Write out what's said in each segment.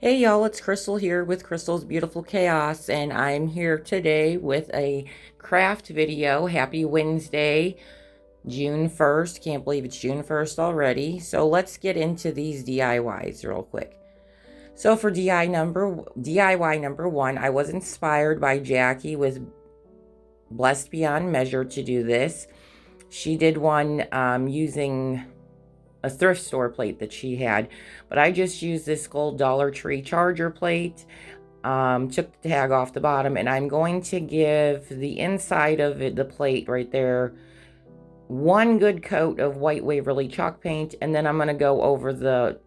Hey y'all, it's Crystal here with Crystal's Beautiful Chaos, and I'm here today with a craft video. Happy Wednesday, June 1st. Can't believe it's June 1st already. So let's get into these DIYs real quick. So for DIY number one, I was inspired by Jackie with Blessed Beyond Measure to do this. She did one using a thrift store plate that she had, but I just used this gold Dollar Tree charger plate. Took the tag off the bottom, and I'm going to give the inside of the plate right there one good coat of white Waverly chalk paint, and then I'm going to go over the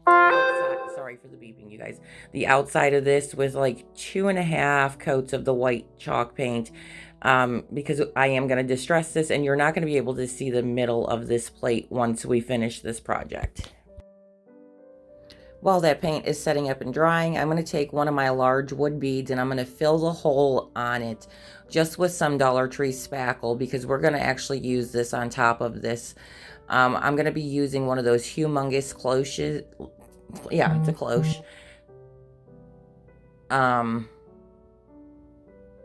outside, sorry for the beeping, you guys, the outside of this with like 2.5 coats of the white chalk paint, because I am going to distress this, and you're not going to be able to see the middle of this plate once we finish this project. While that paint is setting up and drying, I'm going to take one of my large wood beads and I'm going to fill the hole on it just with some Dollar Tree spackle, because we're going to actually use this on top of this. I'm going to be using one of those humongous cloches. Yeah, it's a cloche.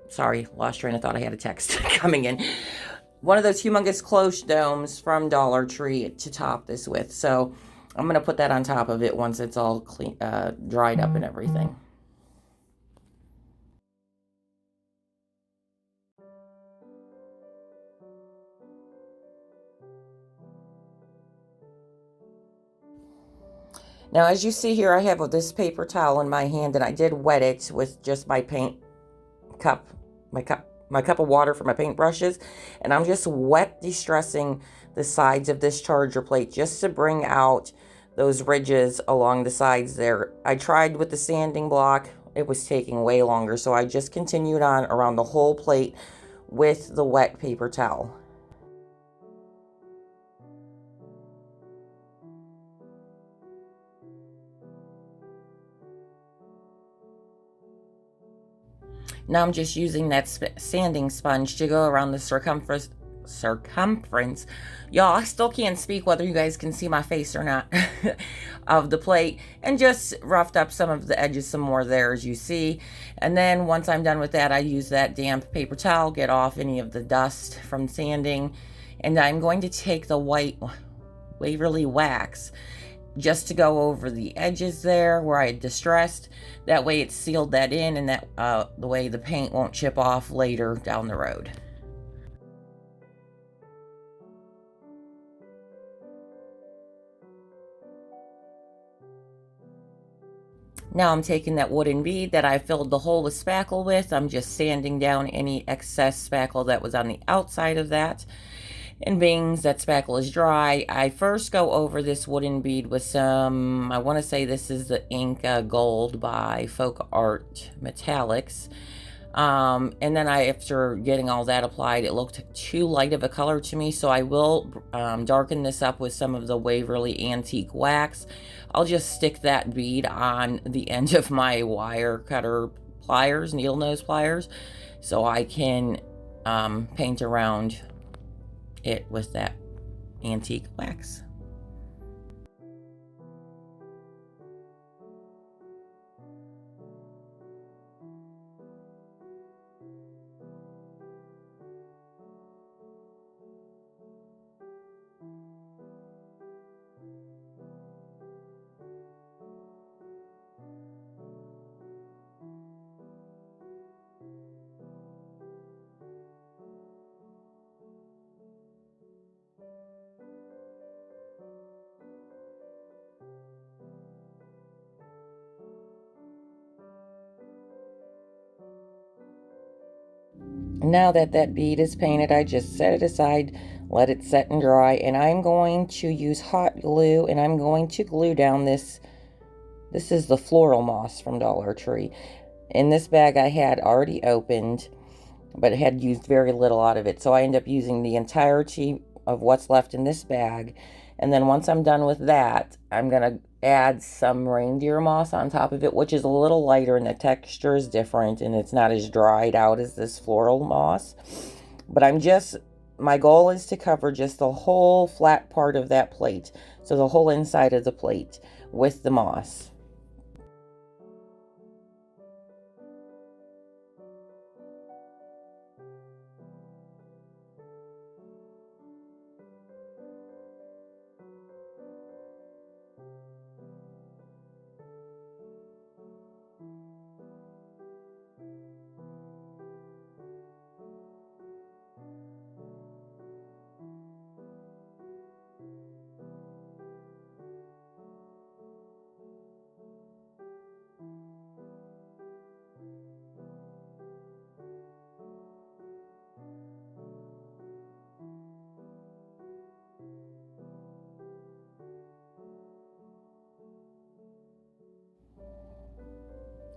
Sorry, lost train of thought. I had a text coming in. One of those humongous cloche domes from Dollar Tree to top this with. So I'm going to put that on top of it once it's all clean, dried up and everything. Now, as you see here, I have this paper towel in my hand, and I did wet it with just my paint cup, my cup of water for my paintbrushes, and I'm just wet distressing the sides of this charger plate just to bring out those ridges along the sides there. I tried with the sanding block. It was taking way longer, so I just continued on around the whole plate with the wet paper towel. Now I'm just using that sanding sponge to go around the circumference. Y'all, I still can't speak whether you guys can see my face or not of the plate, and just roughed up some of the edges some more there, as you see. And then once I'm done with that, I use that damp paper towel, get off any of the dust from sanding, and I'm going to take the white Waverly wax just to go over the edges there where I had distressed. That way it sealed that in, and that the way the paint won't chip off later down the road. Now I'm taking that wooden bead that I filled the hole with spackle with. I'm just sanding down any excess spackle that was on the outside of that. And being that spackle is dry, I first go over this wooden bead with some, I want to say this is the Inca Gold by Folk Art Metallics. And then after getting all that applied, it looked too light of a color to me, so I will darken this up with some of the Waverly Antique Wax. I'll just stick that bead on the end of my wire cutter pliers, needle nose pliers, so I can paint around it with that antique wax. Now that that bead is painted, I just set it aside, let it set and dry, and I'm going to use hot glue, and I'm going to glue down this. This is the floral moss from Dollar Tree. In this bag I had already opened, but had used very little out of it, so I end up using the entirety of what's left in this bag. And then once I'm done with that, I'm gonna add some reindeer moss on top of it, which is a little lighter and the texture is different, and it's not as dried out as this floral moss. But my goal is to cover just the whole flat part of that plate, so the whole inside of the plate with the moss.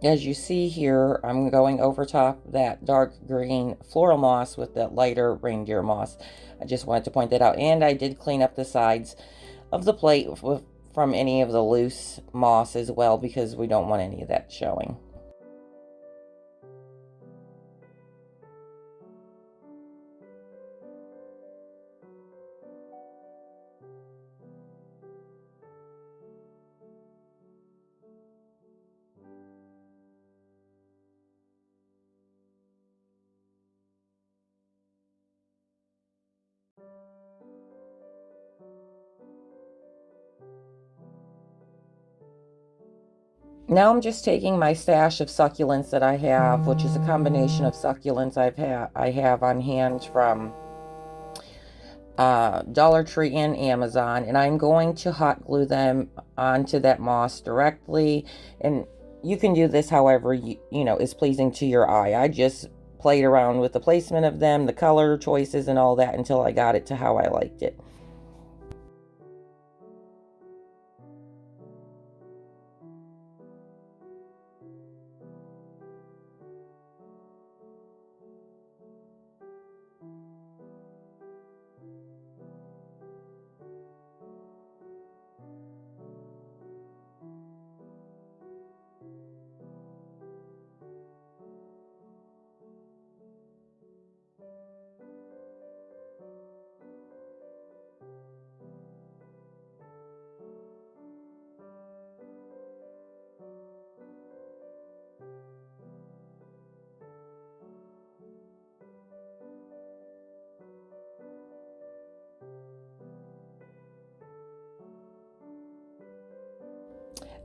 As you see here, I'm going over top that dark green floral moss with that lighter reindeer moss. I just wanted to point that out. And I did clean up the sides of the plate from any of the loose moss as well, because we don't want any of that showing. Now I'm just taking my stash of succulents that I have, which is a combination of succulents I have on hand from Dollar Tree and Amazon, and I'm going to hot glue them onto that moss directly. And you can do this however you know is pleasing to your eye. I just played around with the placement of them, the color choices, and all that until I got it to how I liked it.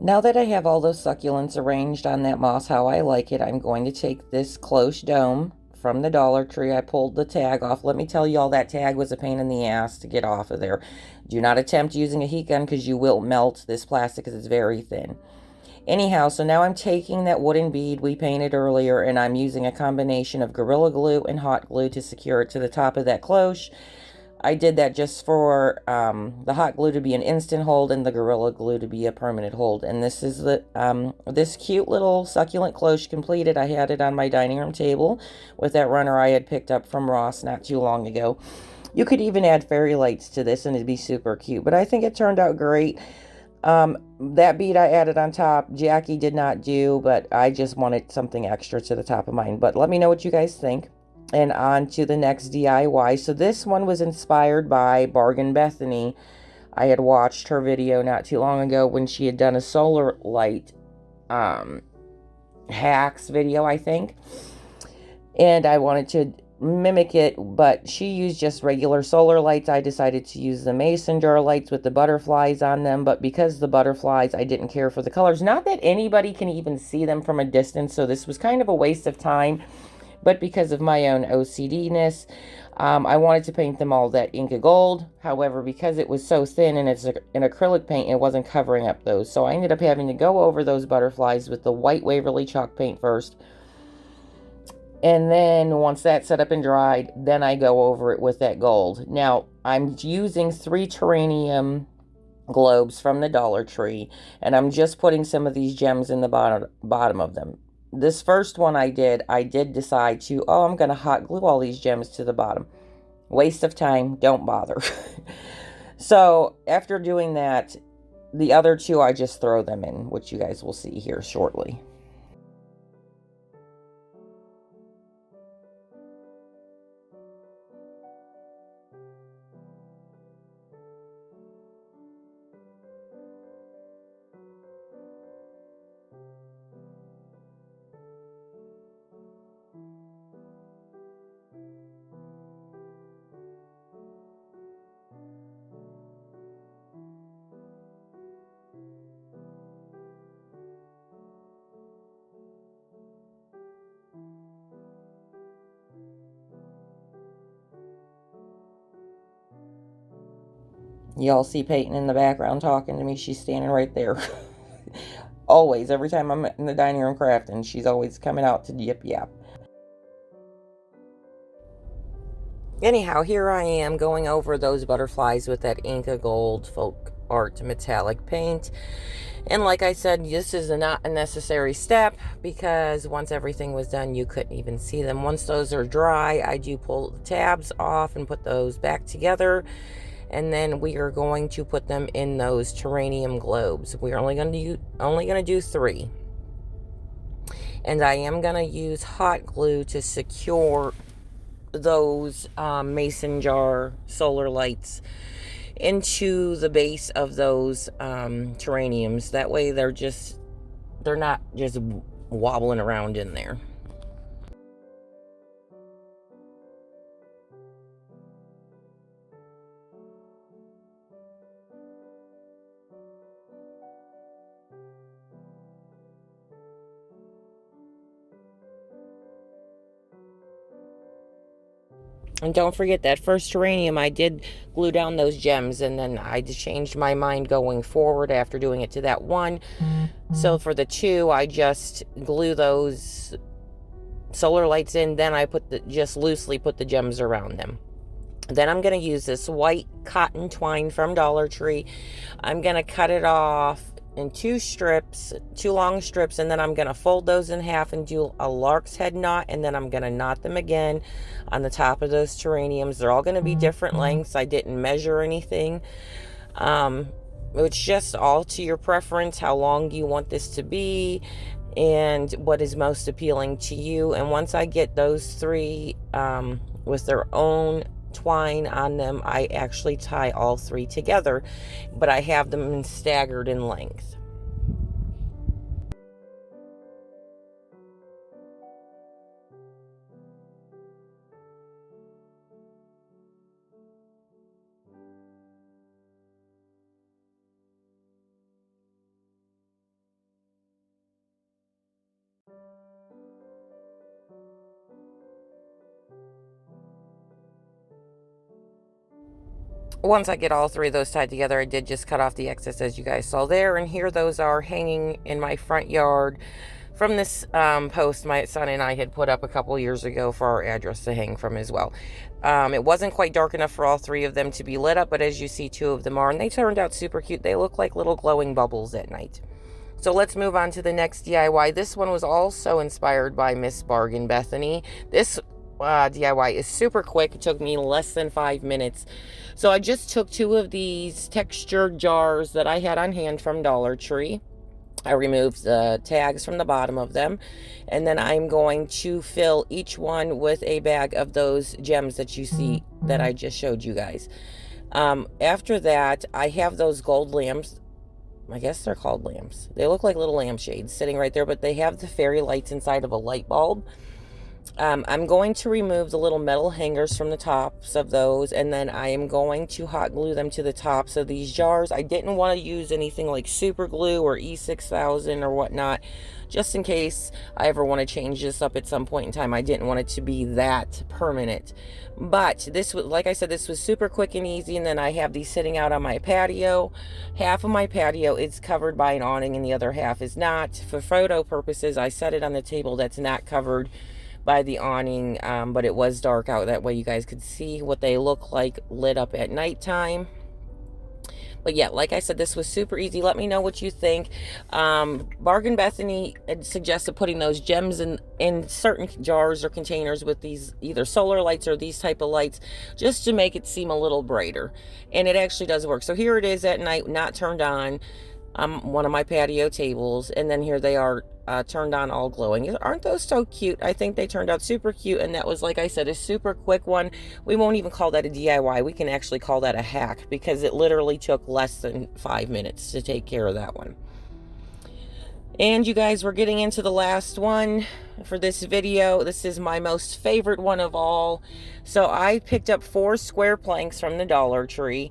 Now that I have all those succulents arranged on that moss how I like it, I'm going to take this cloche dome from the Dollar Tree. I pulled the tag off. Let me tell you all, that tag was a pain in the ass to get off of there. Do not attempt using a heat gun because you will melt this plastic because it's very thin. Anyhow, so now I'm taking that wooden bead we painted earlier, and I'm using a combination of Gorilla Glue and hot glue to secure it to the top of that cloche. I did that just for the hot glue to be an instant hold and the Gorilla Glue to be a permanent hold. And this is the this cute little succulent cloche completed. I had it on my dining room table with that runner I had picked up from Ross not too long ago. You could even add fairy lights to this and it'd be super cute. But I think it turned out great. That bead I added on top, Jackie did not do, but I just wanted something extra to the top of mine. But let me know what you guys think. And on to the next DIY. So this one was inspired by Bargain Bethany. I had watched her video not too long ago when she had done a solar light hacks video, I think. And I wanted to mimic it, but she used just regular solar lights. I decided to use the mason jar lights with the butterflies on them, but because the butterflies, I didn't care for the colors. Not that anybody can even see them from a distance, so this was kind of a waste of time. But because of my own OCD-ness, I wanted to paint them all that Inca Gold. However, because it was so thin and it's an acrylic paint, it wasn't covering up those. So I ended up having to go over those butterflies with the white Waverly chalk paint first. And then once that's set up and dried, then I go over it with that gold. Now, I'm using 3 terranium globes from the Dollar Tree, and I'm just putting some of these gems in the bottom of them. This first one I did decide to, I'm going to hot glue all these gems to the bottom. Waste of time, don't bother. So after doing that, the other 2, I just throw them in, which you guys will see here shortly. Y'all see Peyton in the background talking to me. She's standing right there. Always, every time I'm in the dining room crafting, she's always coming out to yip yap. Anyhow, here I am going over those butterflies with that Inca Gold Folk Art metallic paint. And like I said, this is not a necessary step because once everything was done, you couldn't even see them. Once those are dry, I do pull the tabs off and put those back together. And then we are going to put them in those terrarium globes. We're only going to do 3. And I am going to use hot glue to secure those mason jar solar lights into the base of those terrariums. That way they're not just wobbling around in there. And don't forget that first terrarium, I did glue down those gems, and then I changed my mind going forward after doing it to that one. So for the 2, I just glue those solar lights in, then I just loosely put the gems around them. Then I'm going to use this white cotton twine from Dollar Tree. I'm going to cut it off in 2 long strips, and then I'm going to fold those in half and do a lark's head knot, and then I'm going to knot them again on the top of those terrariums. They're all going to be different lengths. I didn't measure anything. It's just all to your preference, how long you want this to be and what is most appealing to you. And once I get those 3 with their own twine on them, I actually tie all 3 together, but I have them staggered in length. Once I get all 3 of those tied together, I did just cut off the excess, as you guys saw there. And here those are hanging in my front yard from this post my son and I had put up a couple years ago for our address to hang from as well. It wasn't quite dark enough for all 3 of them to be lit up, but as you see, 2 of them are, and they turned out super cute. They look like little glowing bubbles at night. So let's move on to the next DIY. This one was also inspired by Miss Bargain Bethany. This DIY is super quick. It took me less than 5 minutes. So I just took 2 of these textured jars that I had on hand from Dollar Tree. I removed the tags from the bottom of them, and then I'm going to fill each one with a bag of those gems that you see that I just showed you guys. After that, I have those gold lamps. I guess they're called lamps. They look like little lampshades sitting right there, but they have the fairy lights inside of a light bulb. I'm going to remove the little metal hangers from the tops of those, and then I am going to hot glue them to the tops of these jars. I didn't want to use anything like super glue or E6000 or whatnot, just in case I ever want to change this up at some point in time. I didn't want it to be that permanent. But this was, like I said, this was super quick and easy. And then I have these sitting out on my patio. Half of my patio is covered by an awning and the other half is not. For photo purposes, I set it on the table that's not covered by the awning, but it was dark out. That way you guys could see what they look like lit up at nighttime. But yeah, like I said, this was super easy. Let me know what you think. Bargain Bethany had suggested putting those gems in certain jars or containers with these either solar lights or these type of lights, just to make it seem a little brighter. And it actually does work. So here it is at night, not turned on. One of my patio tables, and then here they are turned on, all glowing. Aren't those so cute? I think they turned out super cute, and that was, like I said, a super quick one. We won't even call that a DIY. We can actually call that a hack, because it literally took less than 5 minutes to take care of that one. And you guys, we're getting into the last one for this video. This is my most favorite one of all. So I picked up 4 square planks from the Dollar Tree,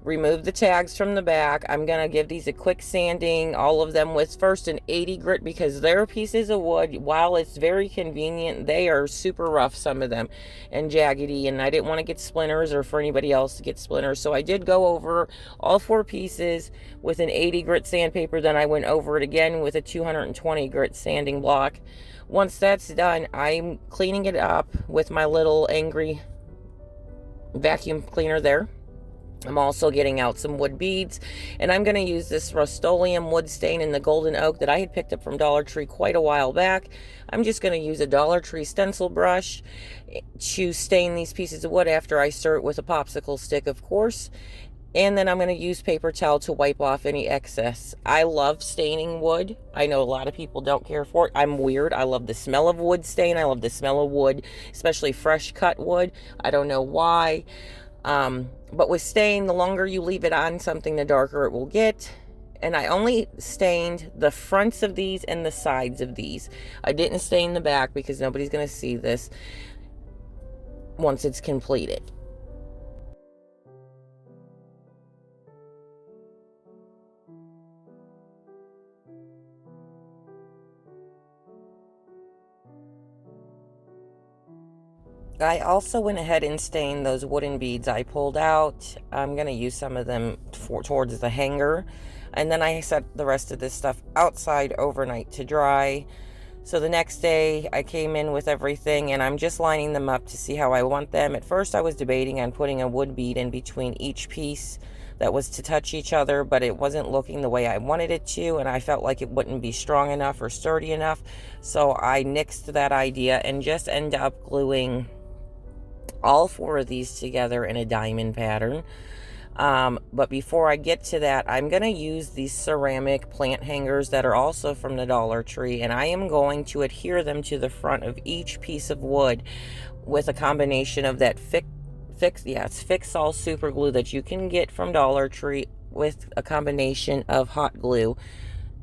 removed the tags from the back. I'm going to give these a quick sanding, all of them with first an 80 grit, because they're pieces of wood. While it's very convenient, they are super rough, some of them, and jaggedy, and I didn't want to get splinters or for anybody else to get splinters. So I did go over all 4 pieces with an 80 grit sandpaper. Then I went over it again with a 220 grit sanding block. Once that's done, I'm cleaning it up with my little Angry vacuum cleaner there. I'm also getting out some wood beads, and I'm going to use this Rust-Oleum wood stain in the golden oak that I had picked up from Dollar Tree quite a while back. I'm just going to use a Dollar Tree stencil brush to stain these pieces of wood after I stir it with a popsicle stick, of course. And then I'm going to use paper towel to wipe off any excess. I love staining wood. I know a lot of people don't care for it. I'm weird. I love the smell of wood stain. I love the smell of wood, especially fresh cut wood. I don't know why. But with stain, the longer you leave it on something, the darker it will get. And I only stained the fronts of these and the sides of these. I didn't stain the back because nobody's going to see this once it's completed. I also went ahead and stained those wooden beads I pulled out. I'm going to use some of them towards the hanger. And then I set the rest of this stuff outside overnight to dry. So the next day I came in with everything and I'm just lining them up to see how I want them. At first I was debating on putting a wood bead in between each piece that was to touch each other, but it wasn't looking the way I wanted it to, and I felt like it wouldn't be strong enough or sturdy enough. So I nixed that idea and just end up gluing all four of these together in a diamond pattern. But before I get to that, I'm going to use these ceramic plant hangers that are also from the Dollar Tree, and I am going to adhere them to the front of each piece of wood with a combination of that Fix-All super glue that you can get from Dollar Tree with a combination of hot glue.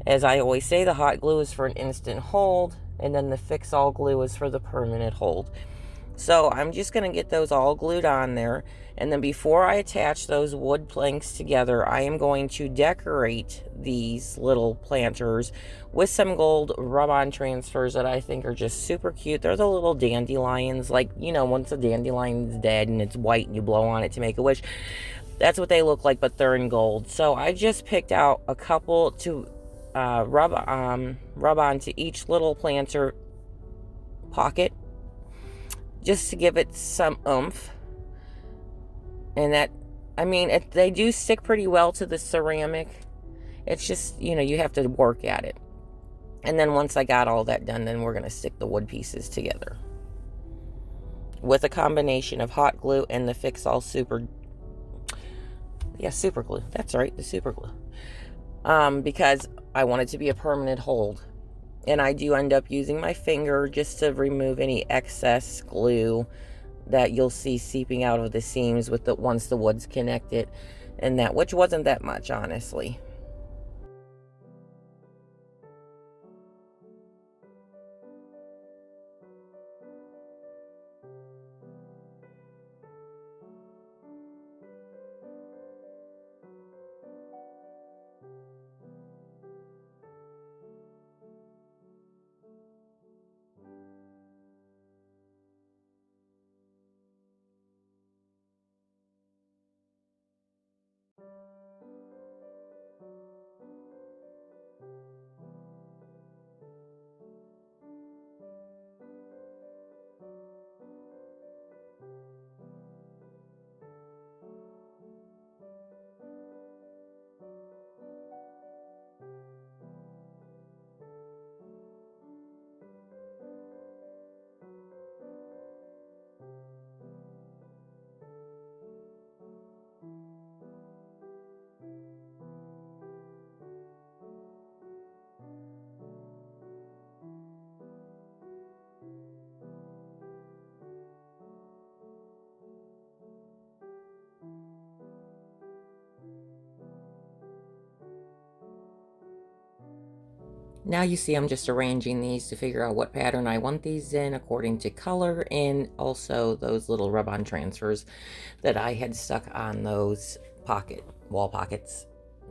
As I always say, the hot glue is for an instant hold, and then the Fix-All glue is for the permanent hold. So I'm just going to get those all glued on there. And then before I attach those wood planks together, I am going to decorate these little planters with some gold rub-on transfers that I think are just super cute. They're the little dandelions, like, you know, once a dandelion's dead and it's white and you blow on it to make a wish. That's what they look like, but they're in gold. So I just picked out a couple to rub on to each little planter pocket, just to give it some oomph. And that, I mean, they do stick pretty well to the ceramic. It's just, you know, you have to work at it. And then once I got all that done, then we're going to stick the wood pieces together with a combination of hot glue and the Fix-All super glue. That's right, the super glue. Because I want it to be a permanent hold. And I do end up using my finger just to remove any excess glue that you'll see seeping out of the seams with once the wood's connected, and that, which wasn't that much, honestly. Now you see I'm just arranging these to figure out what pattern I want these in according to color, and also those little rub-on transfers that I had stuck on those wall pockets,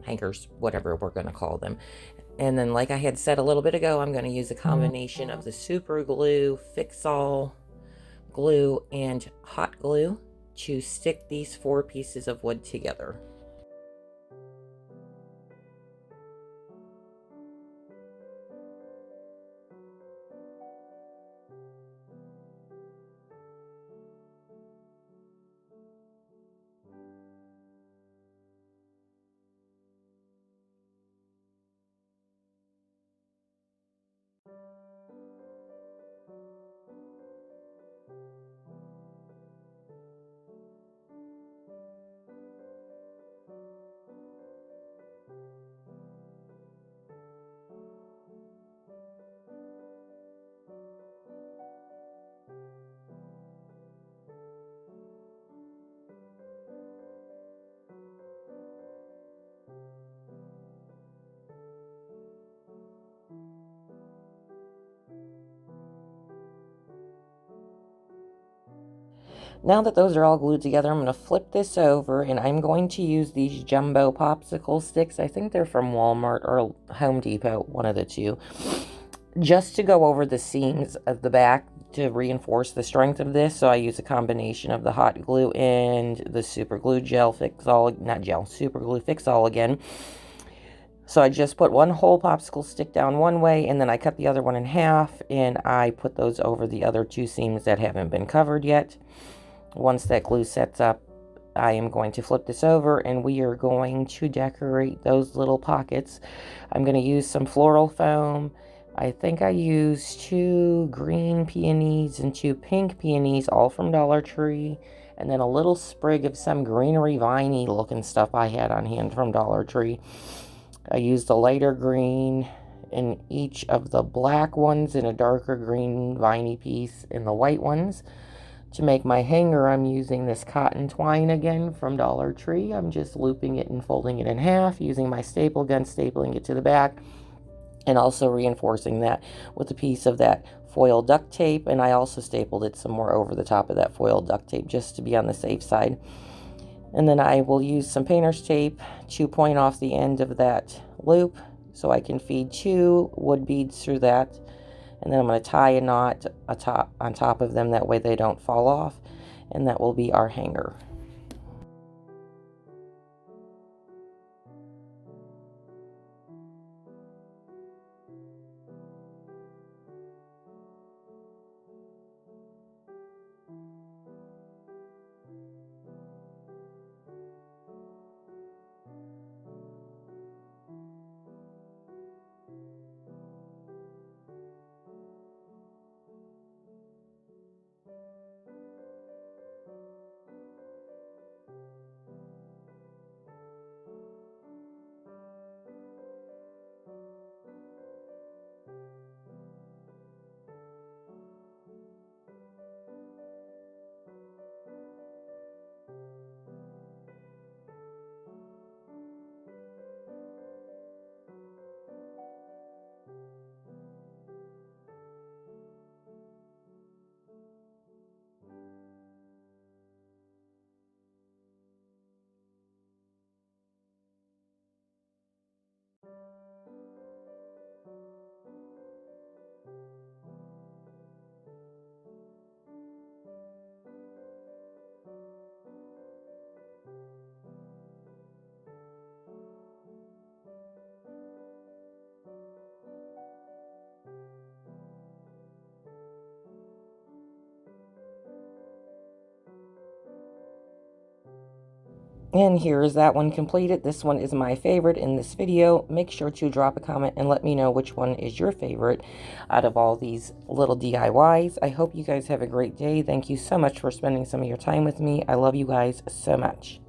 hangers, whatever we're going to call them. And then, like I had said a little bit ago, I'm going to use a combination of the super glue, Fix-All glue, and hot glue to stick these four pieces of wood together. Now that those are all glued together, I'm going to flip this over, and I'm going to use these jumbo popsicle sticks. I think they're from Walmart or Home Depot, one of the two, just to go over the seams of the back to reinforce the strength of this. So I use a combination of the hot glue and the super glue gel fix-all, not gel, super glue fix-all again. So I just put one whole popsicle stick down one way, and then I cut the other one in half, and I put those over the other two seams that haven't been covered yet. Once that glue sets up, I am going to flip this over, and we are going to decorate those little pockets. I'm going to use some floral foam. I think I used 2 green peonies and 2 pink peonies, all from Dollar Tree, and then a little sprig of some greenery viney looking stuff I had on hand from Dollar Tree. I used a lighter green in each of the black ones and a darker green viney piece in the white ones. To make my hanger, I'm using this cotton twine again from Dollar Tree. I'm just looping it and folding it in half, using my staple gun, stapling it to the back, and also reinforcing that with a piece of that foil duct tape. And I also stapled it some more over the top of that foil duct tape just to be on the safe side. And then I will use some painter's tape to point off the end of that loop so I can feed 2 wood beads through that. And then I'm going to tie a knot on top of them, that way they don't fall off. And that will be our hanger. And here is that one completed. This one is my favorite in this video. Make sure to drop a comment and let me know which one is your favorite out of all these little DIYs. I hope you guys have a great day. Thank you so much for spending some of your time with me. I love you guys so much.